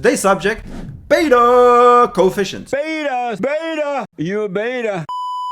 Today's subject, beta coefficients. Beta, you beta.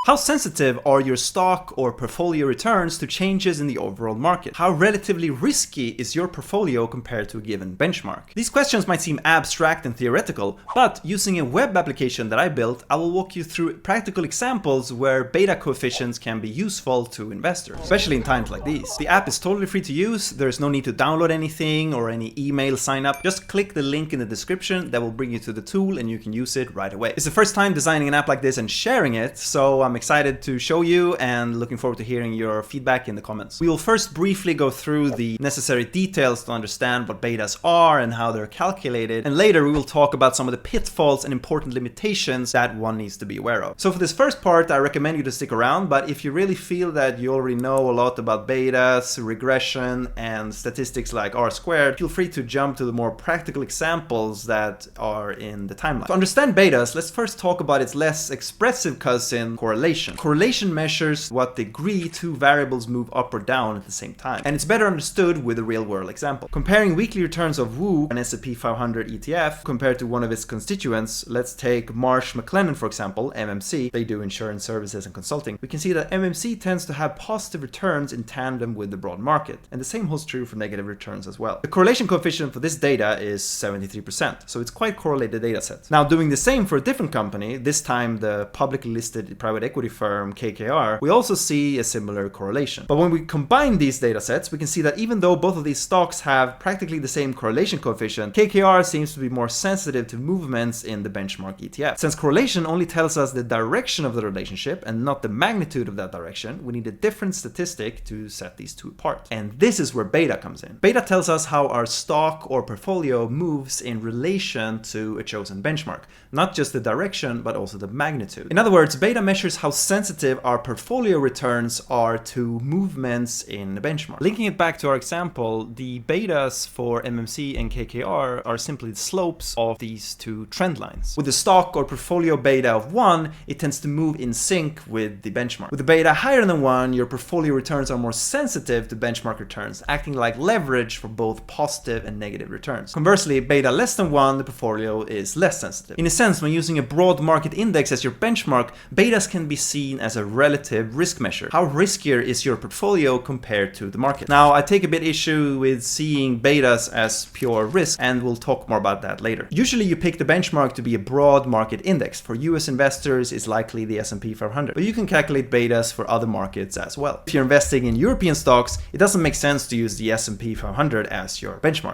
How sensitive are your stock or portfolio returns to changes in the overall market? How relatively risky is your portfolio compared to a given benchmark? These questions might seem abstract and theoretical, but using a web application that I built, I will walk you through practical examples where beta coefficients can be useful to investors, especially in times like these. The app is totally free to use. There's no need to download anything or any email sign up. Just click the link in the description that will bring you to the tool and you can use it right away. It's the first time designing an app like this and sharing it, so I'm excited to show you and looking forward to hearing your feedback in the comments. We will first briefly go through the necessary details to understand what betas are and how they're calculated, and later we will talk about some of the pitfalls and important limitations that one needs to be aware of. So for this first part, I recommend you to stick around, but if you really feel that you already know a lot about betas, regression, and statistics like R-squared, feel free to jump to the more practical examples that are in the timeline. To understand betas, let's first talk about its less expressive cousin, correlation. Correlation measures what degree two variables move up or down at the same time, and it's better understood with a real-world example. Comparing weekly returns of WU, an S&P 500 ETF, compared to one of its constituents, let's take Marsh McLennan for example, MMC, they do insurance services and consulting, we can see that MMC tends to have positive returns in tandem with the broad market, and the same holds true for negative returns as well. The correlation coefficient for this data is 73%, so it's quite correlated data set. Now doing the same for a different company, this time the publicly listed private equity firm KKR, we also see a similar correlation. But when we combine these data sets, we can see that even though both of these stocks have practically the same correlation coefficient, KKR seems to be more sensitive to movements in the benchmark ETF. Since correlation only tells us the direction of the relationship and not the magnitude of that direction, we need a different statistic to set these two apart. And this is where beta comes in. Beta tells us how our stock or portfolio moves in relation to a chosen benchmark, not just the direction, but also the magnitude. In other words, beta measures how sensitive our portfolio returns are to movements in the benchmark. Linking it back to our example, the betas for MMC and KKR are simply the slopes of these two trend lines. With the stock or portfolio beta of 1, it tends to move in sync with the benchmark. With the beta higher than 1, your portfolio returns are more sensitive to benchmark returns, acting like leverage for both positive and negative returns. Conversely, beta less than 1, the portfolio is less sensitive. In a sense, when using a broad market index as your benchmark, betas can be seen as a relative risk measure. How riskier is your portfolio compared to the market? Now, I take a bit issue with seeing betas as pure risk, and we'll talk more about that later. Usually you pick the benchmark to be a broad market index. For US investors, it's likely the S&P 500, but you can calculate betas for other markets as well. If you're investing in European stocks, it doesn't make sense to use the S&P 500 as your benchmark.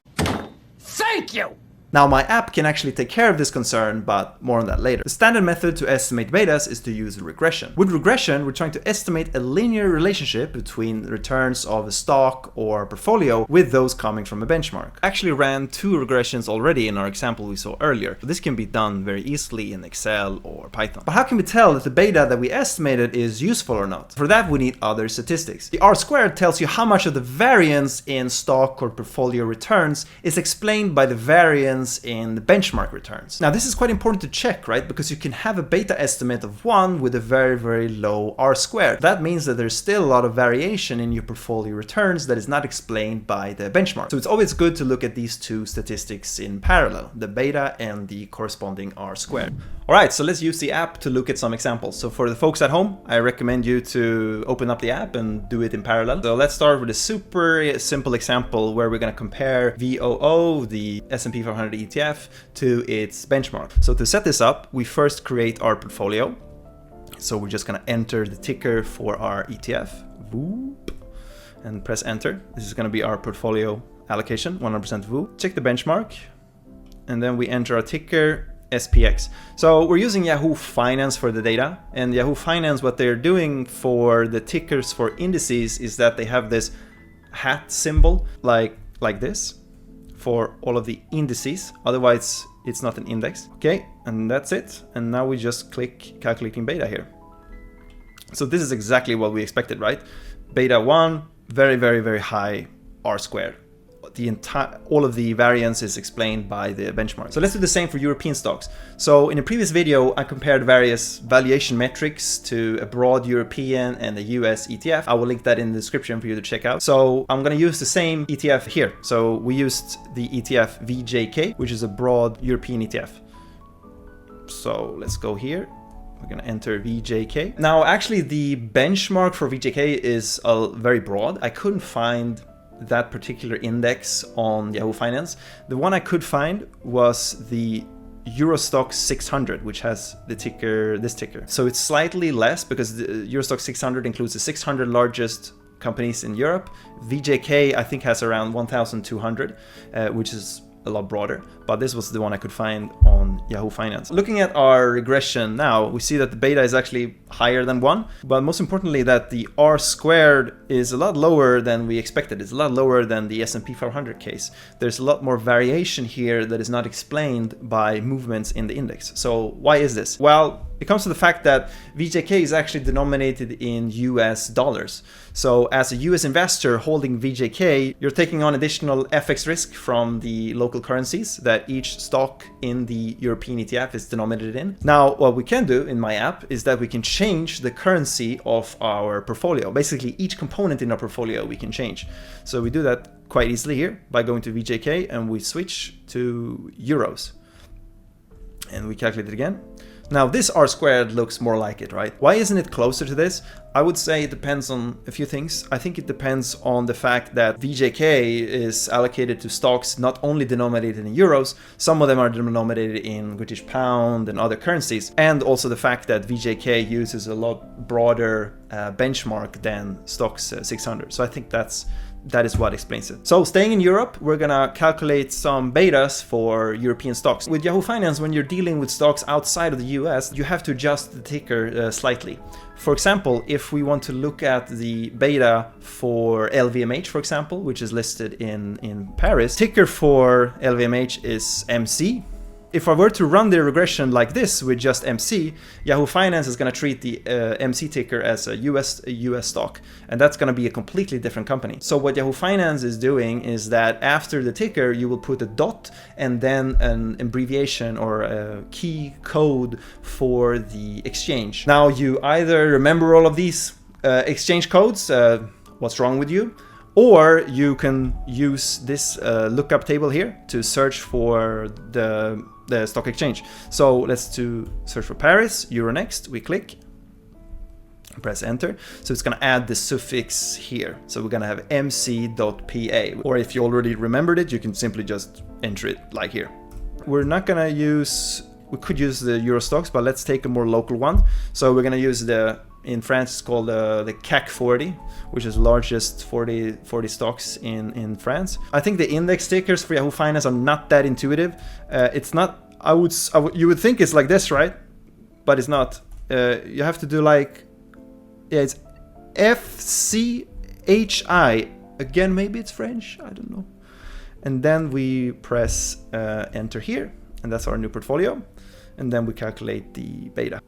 Thank you. Now my app can actually take care of this concern, but more on that later. The standard method to estimate betas is to use regression. With regression, we're trying to estimate a linear relationship between the returns of a stock or portfolio with those coming from a benchmark. I actually ran 2 regressions already in our example we saw earlier, so this can be done very easily in Excel or Python. But how can we tell if the beta that we estimated is useful or not? For that, we need other statistics. The R-squared tells you how much of the variance in stock or portfolio returns is explained by the variance in the benchmark returns. Now this is quite important to check, right? Because you can have a beta estimate of 1 with a very, very low R-squared. That means that there's still a lot of variation in your portfolio returns that is not explained by the benchmark. So it's always good to look at these two statistics in parallel, the beta and the corresponding R-squared. All right, so let's use the app to look at some examples. So for the folks at home, I recommend you to open up the app and do it in parallel. So let's start with a super simple example where we're going to compare VOO, the S&P 500 ETF, to its benchmark. So to set this up, we first create our portfolio. So we're just going to enter the ticker for our ETF. Whoop, and press enter. This is going to be our portfolio allocation, 100% VOO. Check the benchmark, and then we enter our ticker SPX. So we're using Yahoo Finance for the data, and Yahoo Finance, what they're doing for the tickers for indices is that they have this hat symbol like this for all of the indices. Otherwise it's not an index. Okay, and that's it. And now we just click calculating beta here. So this is exactly what we expected, right? Beta 1, very, very, very high R-squared. all of the variance is explained by the benchmark. So let's do the same for European stocks. So in a previous video, I compared various valuation metrics to a broad European and a US ETF. I will link that in the description for you to check out. So I'm going to use the same ETF here. So we used the ETF VJK, which is a broad European ETF. So let's go here. We're going to enter VJK. Now, actually, the benchmark for VJK is very broad. I couldn't find that particular index on Yahoo Finance. The one I could find was the Eurostoxx 600, which has the ticker, this ticker. So it's slightly less because the Eurostoxx 600 includes the 600 largest companies in Europe. VJK, I think, has around 1,200, which is a lot broader, but this was the one I could find on Yahoo Finance. Looking at our regression now, we see that the beta is actually higher than 1, but most importantly that the R squared is a lot lower than we expected. It's a lot lower than the S&P 500 case. There's a lot more variation here that is not explained by movements in the index. So why is this? Well, it comes to the fact that VJK is actually denominated in US dollars. So as a US investor holding VJK, you're taking on additional FX risk from the local currencies that each stock in the European ETF is denominated in. Now, what we can do in my app is that we can change the currency of our portfolio. Basically, each component in our portfolio we can change. So we do that quite easily here by going to VJK and we switch to euros. And we calculate it again. Now this R squared looks more like it, right? Why isn't it closer to this? I would say it depends on a few things. I think it depends on the fact that VJK is allocated to stocks not only denominated in euros, some of them are denominated in British pound and other currencies, and also the fact that VJK uses a lot broader benchmark than Stoxx 600. So I think that is what explains it. So staying in Europe, we're gonna calculate some betas for European stocks. With Yahoo Finance, when you're dealing with stocks outside of the US, you have to adjust the ticker slightly. For example, if we want to look at the beta for LVMH, for example, which is listed in Paris, ticker for LVMH is MC. If I were to run the regression like this with just MC, Yahoo Finance is going to treat the MC ticker as a US stock, and that's going to be a completely different company. So what Yahoo Finance is doing is that after the ticker, you will put a dot and then an abbreviation or a key code for the exchange. Now you either remember all of these exchange codes, what's wrong with you? Or you can use this lookup table here to search for the stock exchange. So let's search for Paris, Euronext, we click, press enter. So it's gonna add the suffix here. So we're gonna have mc.pa, or if you already remembered it, you can simply just enter it like here. We're not gonna we could use the Eurostoxx, but let's take a more local one. So we're gonna use in France it's called the CAC 40, which is the largest 40 stocks in France. I think the index tickers for Yahoo Finance are not that intuitive. It's not, you would think it's like this, right? But it's not. You have to do like, yeah, it's FCHI. Again, maybe it's French, I don't know. And then we press enter here, and that's our new portfolio. And then we calculate the beta.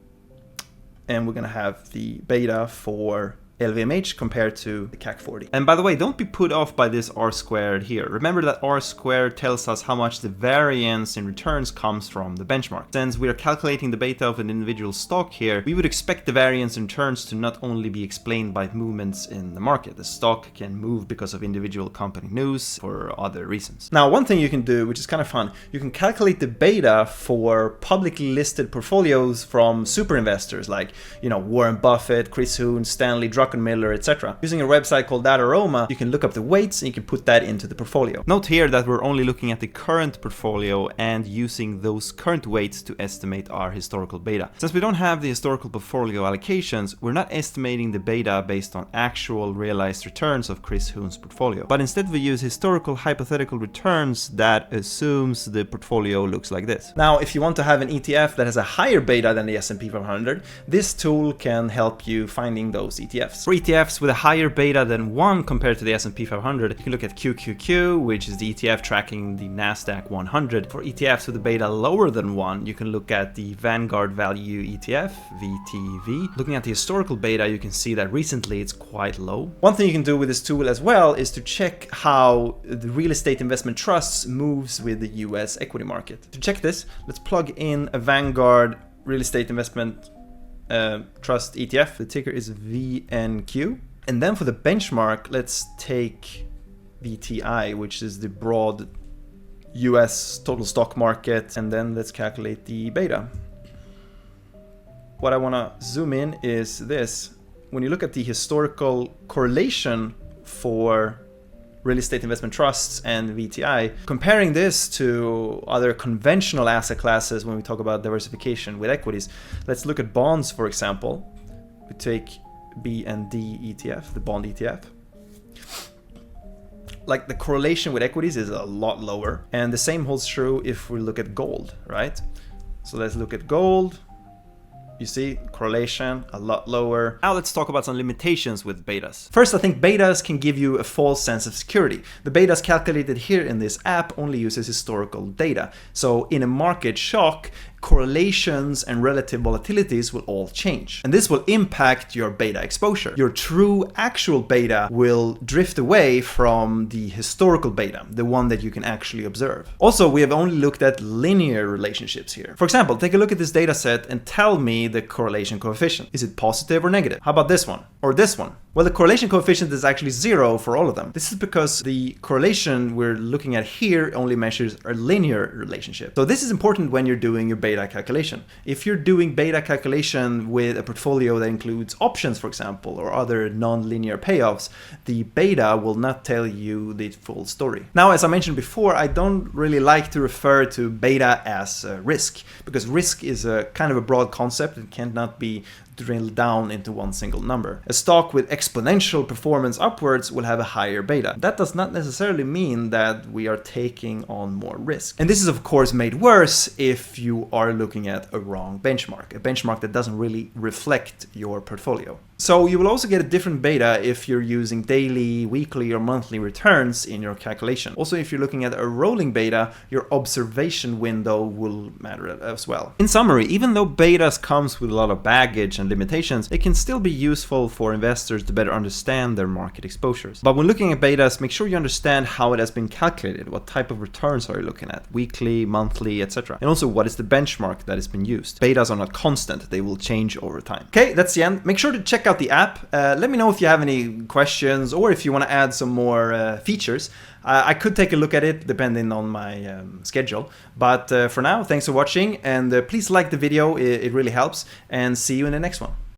And we're gonna have the beta for LVMH compared to the CAC 40. And by the way, don't be put off by this R squared here. Remember that R squared tells us how much the variance in returns comes from the benchmark. Since we are calculating the beta of an individual stock here, we would expect the variance in returns to not only be explained by movements in the market. The stock can move because of individual company news or other reasons. Now, one thing you can do, which is kind of fun, you can calculate the beta for publicly listed portfolios from super investors like, Warren Buffett, Chris Hoon, Stanley Druckenmiller, etc. Using a website called Dataroma, you can look up the weights and you can put that into the portfolio. Note here that we're only looking at the current portfolio and using those current weights to estimate our historical beta. Since we don't have the historical portfolio allocations, we're not estimating the beta based on actual realized returns of Chris Hoon's portfolio, but instead we use historical hypothetical returns that assumes the portfolio looks like this. Now, if you want to have an ETF that has a higher beta than the S&P 500, this tool can help you finding those ETFs. ETFs. For ETFs with a higher beta than 1 compared to the S&P 500, you can look at QQQ, which is the ETF tracking the Nasdaq 100. For ETFs with a beta lower than 1, you can look at the Vanguard Value ETF, VTV. Looking at the historical beta, you can see that recently it's quite low. One thing you can do with this tool as well is to check how the real estate investment trusts moves with the US equity market. To check this, let's plug in a Vanguard real estate investment trust ETF. The ticker is VNQ. And then for the benchmark, let's take VTI, which is the broad US total stock market, and then let's calculate the beta. What I want to zoom in is this. When you look at the historical correlation for real estate investment trusts and VTI, comparing this to other conventional asset classes when we talk about diversification with equities, let's look at bonds, for example. We take BND ETF, the bond ETF. Like, the correlation with equities is a lot lower, and the same holds true if we look at gold, right? So let's look at gold. You see, correlation a lot lower. Now let's talk about some limitations with betas. First, I think betas can give you a false sense of security. The betas calculated here in this app only uses historical data. So in a market shock, correlations and relative volatilities will all change. And this will impact your beta exposure. Your true actual beta will drift away from the historical beta, the one that you can actually observe. Also, we have only looked at linear relationships here. For example, take a look at this data set and tell me the correlation coefficient. Is it positive or negative? How about this one? Or this one? Well, the correlation coefficient is actually 0 for all of them. This is because the correlation we're looking at here only measures a linear relationship. So this is important when you're doing your beta calculation. If you're doing beta calculation with a portfolio that includes options, for example, or other non-linear payoffs, the beta will not tell you the full story. Now, as I mentioned before, I don't really like to refer to beta as risk, because risk is a kind of a broad concept. It cannot be drilled down into one single number. A stock with exponential performance upwards will have a higher beta. That does not necessarily mean that we are taking on more risk. And this is of course made worse if you are looking at a wrong benchmark, a benchmark that doesn't really reflect your portfolio. So you will also get a different beta if you're using daily, weekly, or monthly returns in your calculation. Also, if you're looking at a rolling beta, your observation window will matter as well. In summary, even though betas comes with a lot of baggage and limitations, it can still be useful for investors to better understand their market exposures. But when looking at betas, make sure you understand how it has been calculated. What type of returns are you looking at? Weekly, monthly, etc. And also, what is the benchmark that has been used? Betas are not constant. They will change over time. Okay, that's the end. Make sure to check out the app. Let me know if you have any questions or if you want to add some more features. I could take a look at it depending on my schedule. But for now, thanks for watching, and please like the video. It really helps, and see you in the next one.